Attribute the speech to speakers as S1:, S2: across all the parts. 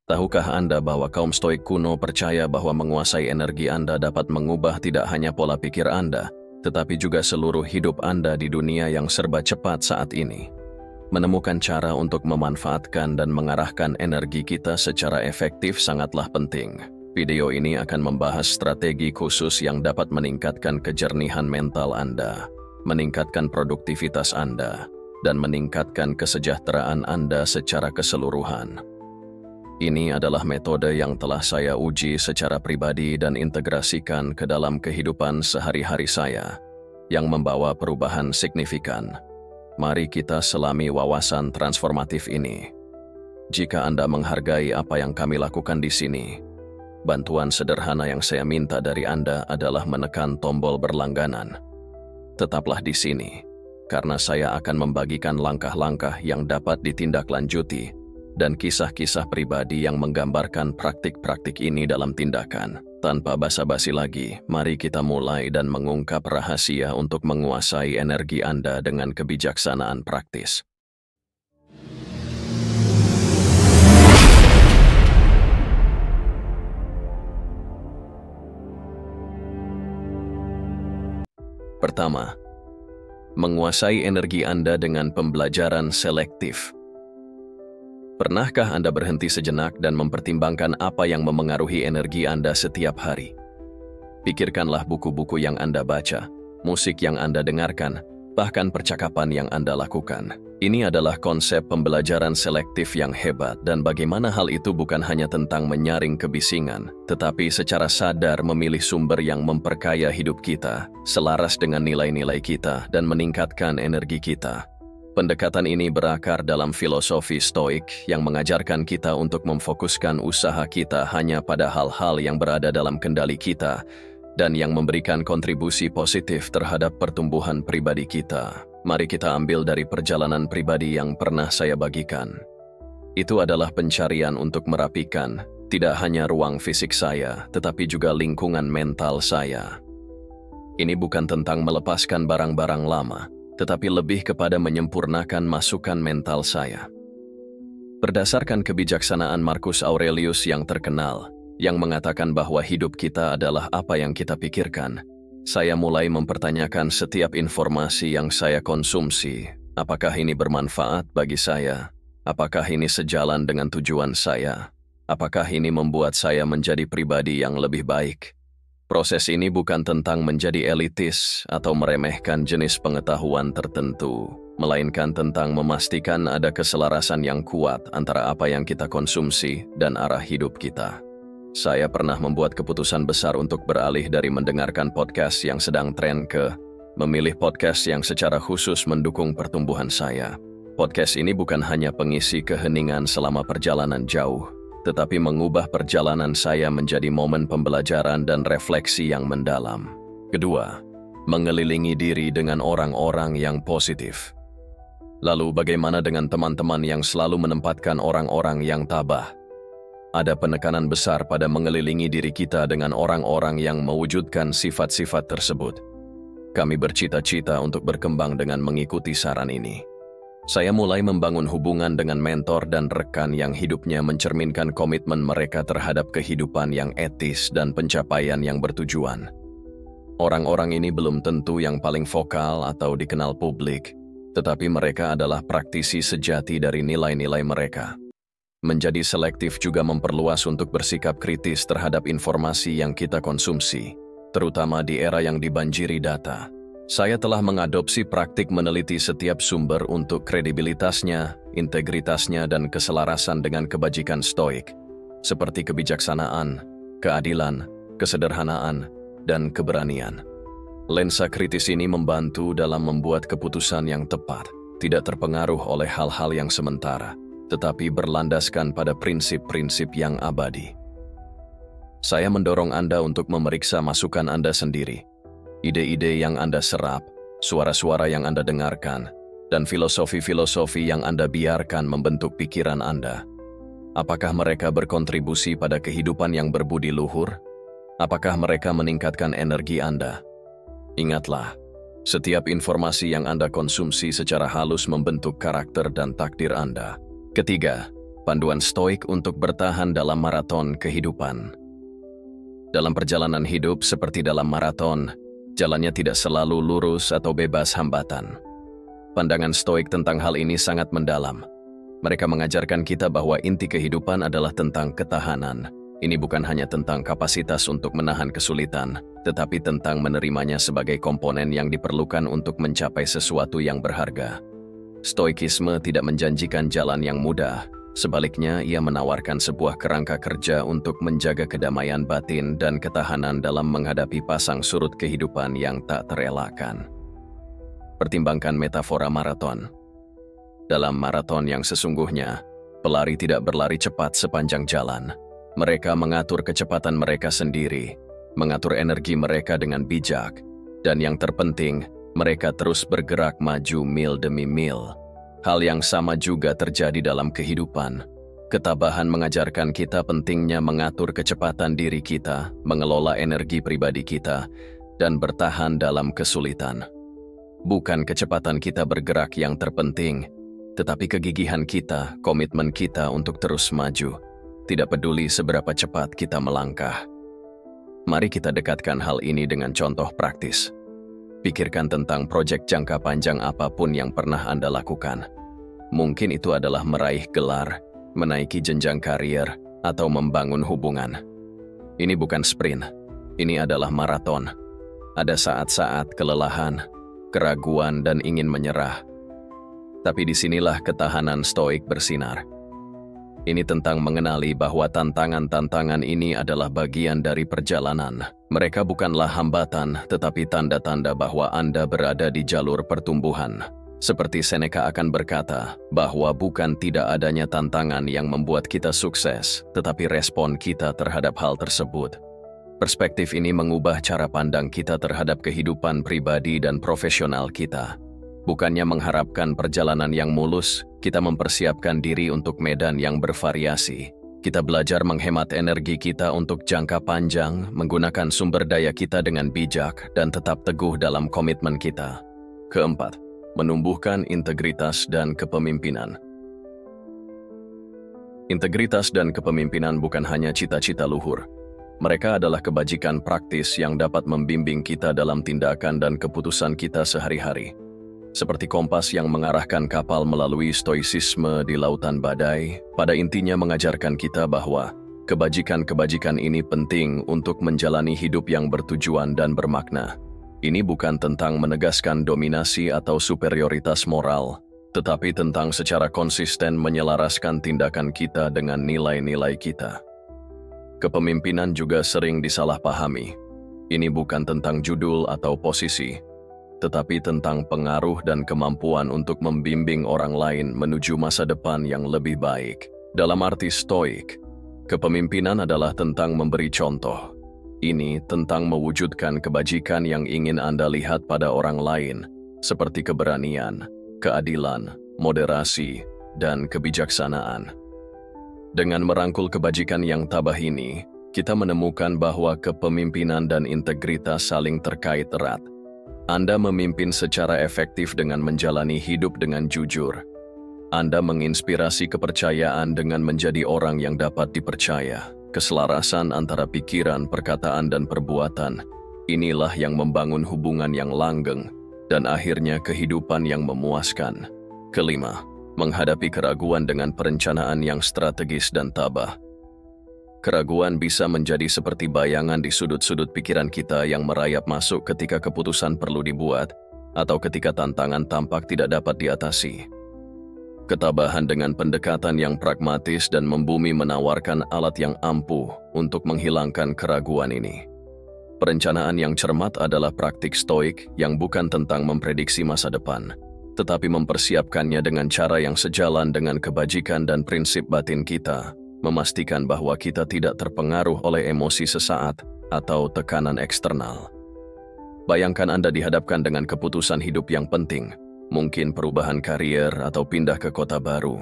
S1: Tahukah Anda bahwa kaum Stoik kuno percaya bahwa menguasai energi Anda dapat mengubah tidak hanya pola pikir Anda, tetapi juga seluruh hidup Anda di dunia yang serba cepat saat ini? Menemukan cara untuk memanfaatkan dan mengarahkan energi kita secara efektif sangatlah penting. Video ini akan membahas strategi khusus yang dapat meningkatkan kejernihan mental Anda, meningkatkan produktivitas Anda, dan meningkatkan kesejahteraan Anda secara keseluruhan. Ini adalah metode yang telah saya uji secara pribadi dan integrasikan ke dalam kehidupan sehari-hari saya, yang membawa perubahan signifikan. Mari kita selami wawasan transformatif ini. Jika Anda menghargai apa yang kami lakukan di sini, bantuan sederhana yang saya minta dari Anda adalah menekan tombol berlangganan. Tetaplah di sini, karena saya akan membagikan langkah-langkah yang dapat ditindaklanjuti dan kisah-kisah pribadi yang menggambarkan praktik-praktik ini dalam tindakan. Tanpa basa-basi lagi, mari kita mulai dan mengungkap rahasia untuk menguasai energi Anda dengan kebijaksanaan praktis. Pertama, menguasai energi Anda dengan pembelajaran selektif. Pernahkah Anda berhenti sejenak dan mempertimbangkan apa yang memengaruhi energi Anda setiap hari? Pikirkanlah buku-buku yang Anda baca, musik yang Anda dengarkan, bahkan percakapan yang Anda lakukan. Ini adalah konsep pembelajaran selektif yang hebat, dan bagaimana hal itu bukan hanya tentang menyaring kebisingan, tetapi secara sadar memilih sumber yang memperkaya hidup kita, selaras dengan nilai-nilai kita, dan meningkatkan energi kita. Pendekatan ini berakar dalam filosofi Stoik yang mengajarkan kita untuk memfokuskan usaha kita hanya pada hal-hal yang berada dalam kendali kita dan yang memberikan kontribusi positif terhadap pertumbuhan pribadi kita. Mari kita ambil dari perjalanan pribadi yang pernah saya bagikan. Itu adalah pencarian untuk merapikan tidak hanya ruang fisik saya, tetapi juga lingkungan mental saya. Ini bukan tentang melepaskan barang-barang lama, tetapi lebih kepada menyempurnakan masukan mental saya. Berdasarkan kebijaksanaan Marcus Aurelius yang terkenal, yang mengatakan bahwa hidup kita adalah apa yang kita pikirkan, saya mulai mempertanyakan setiap informasi yang saya konsumsi. Apakah ini bermanfaat bagi saya? Apakah ini sejalan dengan tujuan saya? Apakah ini membuat saya menjadi pribadi yang lebih baik? Proses ini bukan tentang menjadi elitis atau meremehkan jenis pengetahuan tertentu, melainkan tentang memastikan ada keselarasan yang kuat antara apa yang kita konsumsi dan arah hidup kita. Saya pernah membuat keputusan besar untuk beralih dari mendengarkan podcast yang sedang tren ke memilih podcast yang secara khusus mendukung pertumbuhan saya. Podcast ini bukan hanya pengisi keheningan selama perjalanan jauh, tetapi mengubah perjalanan saya menjadi momen pembelajaran dan refleksi yang mendalam. Kedua, mengelilingi diri dengan orang-orang yang positif. Lalu bagaimana dengan teman-teman yang selalu menempatkan orang-orang yang tabah? Ada penekanan besar pada mengelilingi diri kita dengan orang-orang yang mewujudkan sifat-sifat tersebut. Kami bercita-cita untuk berkembang dengan mengikuti saran ini. Saya mulai membangun hubungan dengan mentor dan rekan yang hidupnya mencerminkan komitmen mereka terhadap kehidupan yang etis dan pencapaian yang bertujuan. Orang-orang ini belum tentu yang paling vokal atau dikenal publik, tetapi mereka adalah praktisi sejati dari nilai-nilai mereka. Menjadi selektif juga memperluas untuk bersikap kritis terhadap informasi yang kita konsumsi, terutama di era yang dibanjiri data. Saya telah mengadopsi praktik meneliti setiap sumber untuk kredibilitasnya, integritasnya, dan keselarasan dengan kebajikan Stoik, seperti kebijaksanaan, keadilan, kesederhanaan, dan keberanian. Lensa kritis ini membantu dalam membuat keputusan yang tepat, tidak terpengaruh oleh hal-hal yang sementara, tetapi berlandaskan pada prinsip-prinsip yang abadi. Saya mendorong Anda untuk memeriksa masukan Anda sendiri, ide-ide yang Anda serap, suara-suara yang Anda dengarkan, dan filosofi-filosofi yang Anda biarkan membentuk pikiran Anda. Apakah mereka berkontribusi pada kehidupan yang berbudi luhur? Apakah mereka meningkatkan energi Anda? Ingatlah, setiap informasi yang Anda konsumsi secara halus membentuk karakter dan takdir Anda. Ketiga, panduan stoik untuk bertahan dalam maraton kehidupan. Dalam perjalanan hidup seperti dalam maraton, jalannya tidak selalu lurus atau bebas hambatan. Pandangan stoik tentang hal ini sangat mendalam. Mereka mengajarkan kita bahwa inti kehidupan adalah tentang ketahanan. Ini bukan hanya tentang kapasitas untuk menahan kesulitan, tetapi tentang menerimanya sebagai komponen yang diperlukan untuk mencapai sesuatu yang berharga. Stoikisme tidak menjanjikan jalan yang mudah. Sebaliknya, ia menawarkan sebuah kerangka kerja untuk menjaga kedamaian batin dan ketahanan dalam menghadapi pasang surut kehidupan yang tak terelakkan. Pertimbangkan metafora maraton. Dalam maraton yang sesungguhnya, pelari tidak berlari cepat sepanjang jalan. Mereka mengatur kecepatan mereka sendiri, mengatur energi mereka dengan bijak, dan yang terpenting, mereka terus bergerak maju mil demi mil. Hal yang sama juga terjadi dalam kehidupan. Ketabahan mengajarkan kita pentingnya mengatur kecepatan diri kita, mengelola energi pribadi kita, dan bertahan dalam kesulitan. Bukan kecepatan kita bergerak yang terpenting, tetapi kegigihan kita, komitmen kita untuk terus maju. Tidak peduli seberapa cepat kita melangkah. Mari kita dekatkan hal ini dengan contoh praktis. Pikirkan tentang proyek jangka panjang apapun yang pernah Anda lakukan. Mungkin itu adalah meraih gelar, menaiki jenjang karier, atau membangun hubungan. Ini bukan sprint, ini adalah maraton. Ada saat-saat kelelahan, keraguan, dan ingin menyerah. Tapi disinilah ketahanan stoik bersinar. Ini tentang mengenali bahwa tantangan-tantangan ini adalah bagian dari perjalanan. Mereka bukanlah hambatan, tetapi tanda-tanda bahwa Anda berada di jalur pertumbuhan. Seperti Seneca akan berkata, bahwa bukan tidak adanya tantangan yang membuat kita sukses, tetapi respon kita terhadap hal tersebut. Perspektif ini mengubah cara pandang kita terhadap kehidupan pribadi dan profesional kita. Bukannya mengharapkan perjalanan yang mulus, kita mempersiapkan diri untuk medan yang bervariasi. Kita belajar menghemat energi kita untuk jangka panjang, menggunakan sumber daya kita dengan bijak, dan tetap teguh dalam komitmen kita. Keempat, menumbuhkan integritas dan kepemimpinan. Integritas dan kepemimpinan bukan hanya cita-cita luhur. Mereka adalah kebajikan praktis yang dapat membimbing kita dalam tindakan dan keputusan kita sehari-hari. Seperti kompas yang mengarahkan kapal melalui stoisisme di lautan badai, pada intinya mengajarkan kita bahwa kebajikan-kebajikan ini penting untuk menjalani hidup yang bertujuan dan bermakna. Ini bukan tentang menegaskan dominasi atau superioritas moral, tetapi tentang secara konsisten menyelaraskan tindakan kita dengan nilai-nilai kita. Kepemimpinan juga sering disalahpahami. Ini bukan tentang judul atau posisi, tetapi tentang pengaruh dan kemampuan untuk membimbing orang lain menuju masa depan yang lebih baik. Dalam arti stoik, kepemimpinan adalah tentang memberi contoh. Ini tentang mewujudkan kebajikan yang ingin Anda lihat pada orang lain, seperti keberanian, keadilan, moderasi, dan kebijaksanaan. Dengan merangkul kebajikan yang tabah ini, kita menemukan bahwa kepemimpinan dan integritas saling terkait erat. Anda memimpin secara efektif dengan menjalani hidup dengan jujur. Anda menginspirasi kepercayaan dengan menjadi orang yang dapat dipercaya. Keselarasan antara pikiran, perkataan, dan perbuatan, inilah yang membangun hubungan yang langgeng dan akhirnya kehidupan yang memuaskan. Kelima, menghadapi keraguan dengan perencanaan yang strategis dan tabah. Keraguan bisa menjadi seperti bayangan di sudut-sudut pikiran kita yang merayap masuk ketika keputusan perlu dibuat atau ketika tantangan tampak tidak dapat diatasi. Ketabahan dengan pendekatan yang pragmatis dan membumi menawarkan alat yang ampuh untuk menghilangkan keraguan ini. Perencanaan yang cermat adalah praktik stoik yang bukan tentang memprediksi masa depan, tetapi mempersiapkannya dengan cara yang sejalan dengan kebajikan dan prinsip batin kita, memastikan bahwa kita tidak terpengaruh oleh emosi sesaat atau tekanan eksternal. Bayangkan Anda dihadapkan dengan keputusan hidup yang penting, mungkin perubahan karier atau pindah ke kota baru.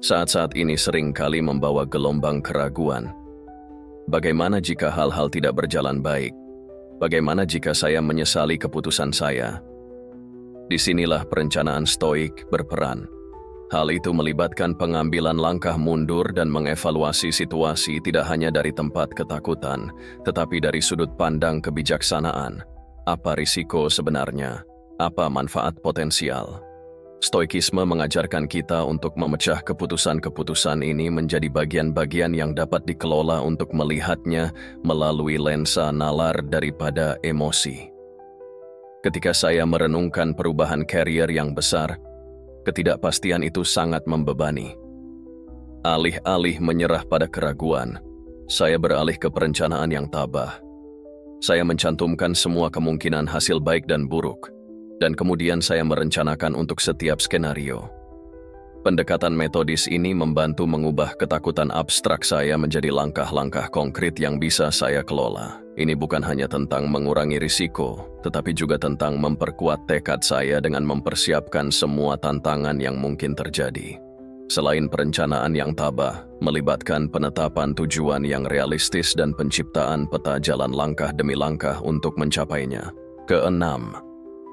S1: Saat-saat ini sering kali membawa gelombang keraguan. Bagaimana jika hal-hal tidak berjalan baik? Bagaimana jika saya menyesali keputusan saya? Disinilah perencanaan stoik berperan. Hal itu melibatkan pengambilan langkah mundur dan mengevaluasi situasi tidak hanya dari tempat ketakutan, tetapi dari sudut pandang kebijaksanaan. Apa risiko sebenarnya? Apa manfaat potensial? Stoikisme mengajarkan kita untuk memecah keputusan-keputusan ini menjadi bagian-bagian yang dapat dikelola untuk melihatnya melalui lensa nalar daripada emosi. Ketika saya merenungkan perubahan karier yang besar, ketidakpastian itu sangat membebani. Alih-alih menyerah pada keraguan, saya beralih ke perencanaan yang tabah. Saya mencantumkan semua kemungkinan hasil baik dan buruk, dan kemudian saya merencanakan untuk setiap skenario. Pendekatan metodis ini membantu mengubah ketakutan abstrak saya menjadi langkah-langkah konkret yang bisa saya kelola. Ini bukan hanya tentang mengurangi risiko, tetapi juga tentang memperkuat tekad saya dengan mempersiapkan semua tantangan yang mungkin terjadi. Selain perencanaan yang tabah, melibatkan penetapan tujuan yang realistis dan penciptaan peta jalan langkah demi langkah untuk mencapainya. Keenam,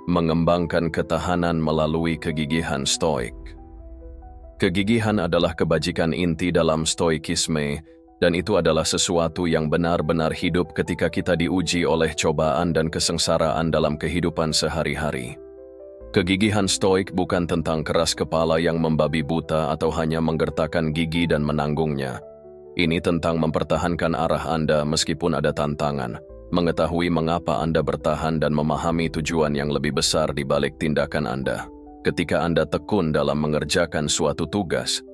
S1: mengembangkan ketahanan melalui kegigihan stoik. Kegigihan adalah kebajikan inti dalam stoikisme, dan itu adalah sesuatu yang benar-benar hidup ketika kita diuji oleh cobaan dan kesengsaraan dalam kehidupan sehari-hari. Kegigihan stoik bukan tentang keras kepala yang membabi buta atau hanya menggertakkan gigi dan menanggungnya. Ini tentang mempertahankan arah Anda meskipun ada tantangan, mengetahui mengapa Anda bertahan dan memahami tujuan yang lebih besar di balik tindakan Anda. Ketika Anda tekun dalam mengerjakan suatu tugas,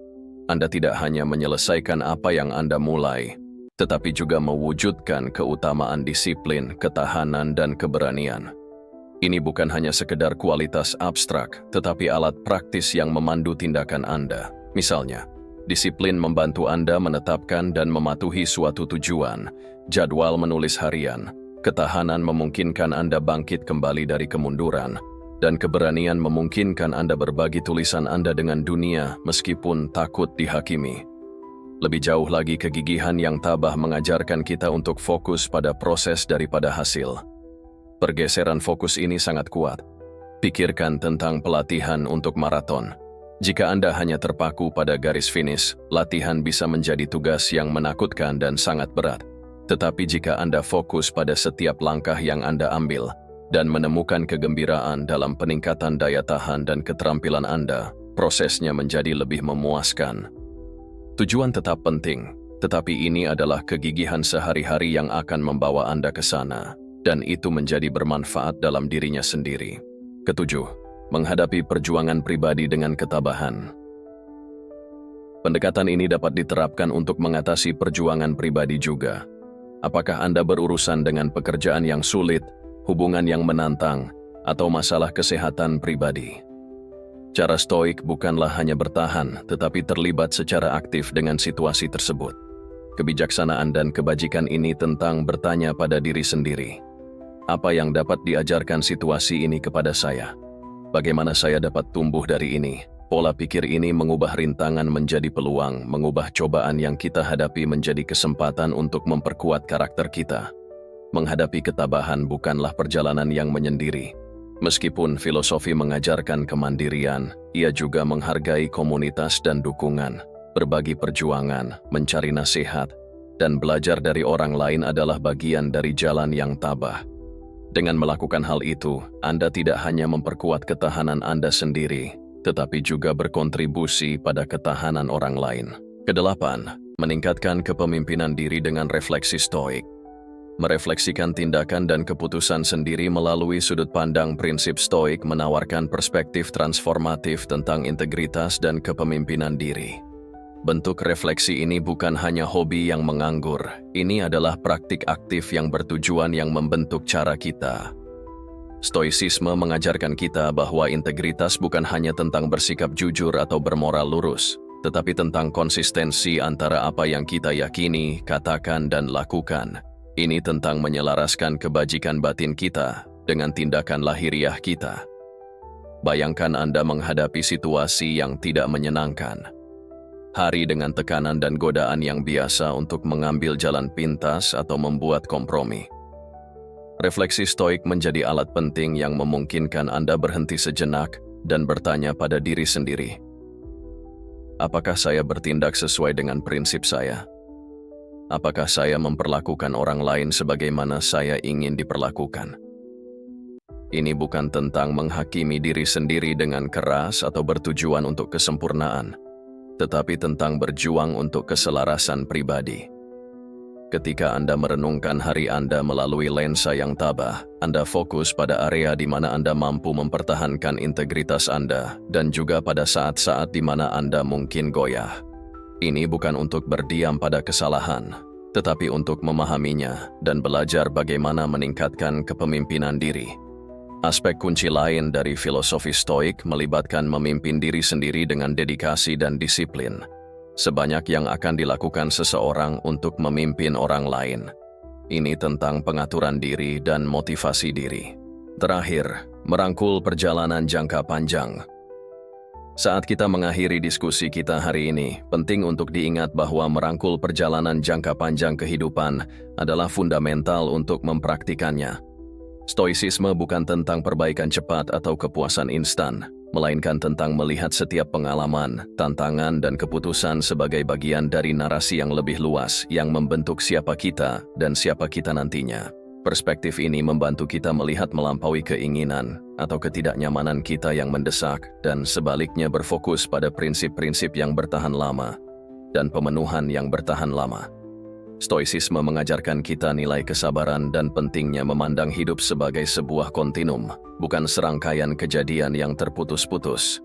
S1: Anda tidak hanya menyelesaikan apa yang Anda mulai, tetapi juga mewujudkan keutamaan disiplin, ketahanan, dan keberanian. Ini bukan hanya sekedar kualitas abstrak, tetapi alat praktis yang memandu tindakan Anda. Misalnya, disiplin membantu Anda menetapkan dan mematuhi suatu tujuan, jadwal menulis harian, ketahanan memungkinkan Anda bangkit kembali dari kemunduran, dan keberanian memungkinkan Anda berbagi tulisan Anda dengan dunia meskipun takut dihakimi. Lebih jauh lagi, kegigihan yang tabah mengajarkan kita untuk fokus pada proses daripada hasil. Pergeseran fokus ini sangat kuat. Pikirkan tentang pelatihan untuk maraton. Jika Anda hanya terpaku pada garis finish, latihan bisa menjadi tugas yang menakutkan dan sangat berat. Tetapi jika Anda fokus pada setiap langkah yang Anda ambil, dan menemukan kegembiraan dalam peningkatan daya tahan dan keterampilan Anda, prosesnya menjadi lebih memuaskan. Tujuan tetap penting, tetapi ini adalah kegigihan sehari-hari yang akan membawa Anda ke sana, dan itu menjadi bermanfaat dalam dirinya sendiri. Ketujuh, menghadapi perjuangan pribadi dengan ketabahan. Pendekatan ini dapat diterapkan untuk mengatasi perjuangan pribadi juga. Apakah Anda berurusan dengan pekerjaan yang sulit, hubungan yang menantang, atau masalah kesehatan pribadi? Cara stoik bukanlah hanya bertahan, tetapi terlibat secara aktif dengan situasi tersebut. Kebijaksanaan dan kebajikan ini tentang bertanya pada diri sendiri. Apa yang dapat diajarkan situasi ini kepada saya? Bagaimana saya dapat tumbuh dari ini? Pola pikir ini mengubah rintangan menjadi peluang, mengubah cobaan yang kita hadapi menjadi kesempatan untuk memperkuat karakter kita. Menghadapi ketabahan bukanlah perjalanan yang menyendiri. Meskipun filosofi mengajarkan kemandirian, ia juga menghargai komunitas dan dukungan. Berbagi perjuangan, mencari nasihat, dan belajar dari orang lain adalah bagian dari jalan yang tabah. Dengan melakukan hal itu, Anda tidak hanya memperkuat ketahanan Anda sendiri, tetapi juga berkontribusi pada ketahanan orang lain. Kedelapan, meningkatkan kepemimpinan diri dengan refleksi stoik. Merefleksikan tindakan dan keputusan sendiri melalui sudut pandang prinsip stoik menawarkan perspektif transformatif tentang integritas dan kepemimpinan diri. Bentuk refleksi ini bukan hanya hobi yang menganggur, ini adalah praktik aktif yang bertujuan yang membentuk cara kita. Stoisisme mengajarkan kita bahwa integritas bukan hanya tentang bersikap jujur atau bermoral lurus, tetapi tentang konsistensi antara apa yang kita yakini, katakan, dan lakukan. Ini tentang menyelaraskan kebajikan batin kita dengan tindakan lahiriah kita. Bayangkan Anda menghadapi situasi yang tidak menyenangkan. Hari dengan tekanan dan godaan yang biasa untuk mengambil jalan pintas atau membuat kompromi. Refleksi stoik menjadi alat penting yang memungkinkan Anda berhenti sejenak dan bertanya pada diri sendiri. Apakah saya bertindak sesuai dengan prinsip saya? Apakah saya memperlakukan orang lain sebagaimana saya ingin diperlakukan? Ini bukan tentang menghakimi diri sendiri dengan keras atau bertujuan untuk kesempurnaan, tetapi tentang berjuang untuk keselarasan pribadi. Ketika Anda merenungkan hari Anda melalui lensa yang tabah, Anda fokus pada area di mana Anda mampu mempertahankan integritas Anda dan juga pada saat-saat di mana Anda mungkin goyah. Ini bukan untuk berdiam pada kesalahan, tetapi untuk memahaminya dan belajar bagaimana meningkatkan kepemimpinan diri. Aspek kunci lain dari filosofi Stoik melibatkan memimpin diri sendiri dengan dedikasi dan disiplin, sebanyak yang akan dilakukan seseorang untuk memimpin orang lain. Ini tentang pengaturan diri dan motivasi diri. Terakhir, merangkul perjalanan jangka panjang. Saat kita mengakhiri diskusi kita hari ini, penting untuk diingat bahwa merangkul perjalanan jangka panjang kehidupan adalah fundamental untuk mempraktikannya. Stoicisme bukan tentang perbaikan cepat atau kepuasan instan, melainkan tentang melihat setiap pengalaman, tantangan, dan keputusan sebagai bagian dari narasi yang lebih luas yang membentuk siapa kita dan siapa kita nantinya. Perspektif ini membantu kita melihat melampaui keinginan atau ketidaknyamanan kita yang mendesak dan sebaliknya berfokus pada prinsip-prinsip yang bertahan lama dan pemenuhan yang bertahan lama. Stoicisme mengajarkan kita nilai kesabaran dan pentingnya memandang hidup sebagai sebuah kontinum, bukan serangkaian kejadian yang terputus-putus.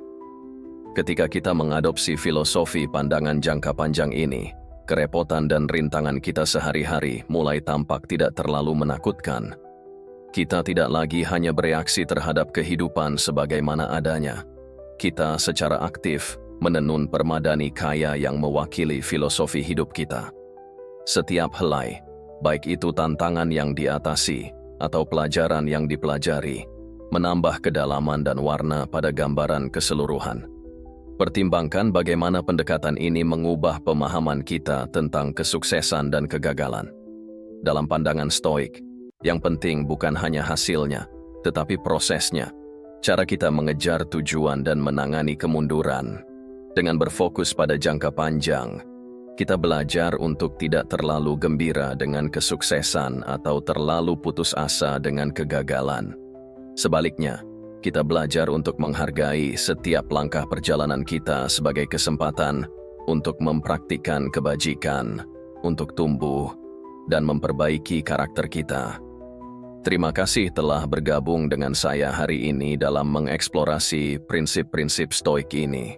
S1: Ketika kita mengadopsi filosofi pandangan jangka panjang ini, kerepotan dan rintangan kita sehari-hari mulai tampak tidak terlalu menakutkan. Kita tidak lagi hanya bereaksi terhadap kehidupan sebagaimana adanya. Kita secara aktif menenun permadani kaya yang mewakili filosofi hidup kita. Setiap helai, baik itu tantangan yang diatasi atau pelajaran yang dipelajari, menambah kedalaman dan warna pada gambaran keseluruhan. Pertimbangkan bagaimana pendekatan ini mengubah pemahaman kita tentang kesuksesan dan kegagalan. Dalam pandangan Stoik, yang penting bukan hanya hasilnya, tetapi prosesnya. Cara kita mengejar tujuan dan menangani kemunduran. Dengan berfokus pada jangka panjang, kita belajar untuk tidak terlalu gembira dengan kesuksesan atau terlalu putus asa dengan kegagalan. Sebaliknya, kita belajar untuk menghargai setiap langkah perjalanan kita sebagai kesempatan untuk mempraktikkan kebajikan, untuk tumbuh, dan memperbaiki karakter kita. Terima kasih telah bergabung dengan saya hari ini dalam mengeksplorasi prinsip-prinsip Stoik ini.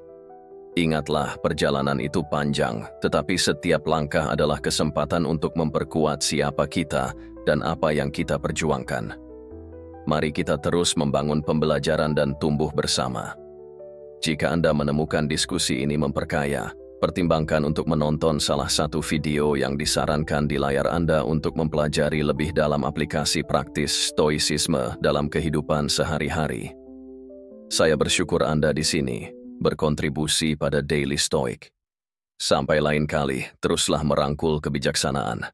S1: Ingatlah, perjalanan itu panjang, tetapi setiap langkah adalah kesempatan untuk memperkuat siapa kita dan apa yang kita perjuangkan. Mari kita terus membangun pembelajaran dan tumbuh bersama. Jika Anda menemukan diskusi ini memperkaya, pertimbangkan untuk menonton salah satu video yang disarankan di layar Anda untuk mempelajari lebih dalam aplikasi praktis Stoicisme dalam kehidupan sehari-hari. Saya bersyukur Anda di sini berkontribusi pada Daily Stoic. Sampai lain kali, teruslah merangkul kebijaksanaan.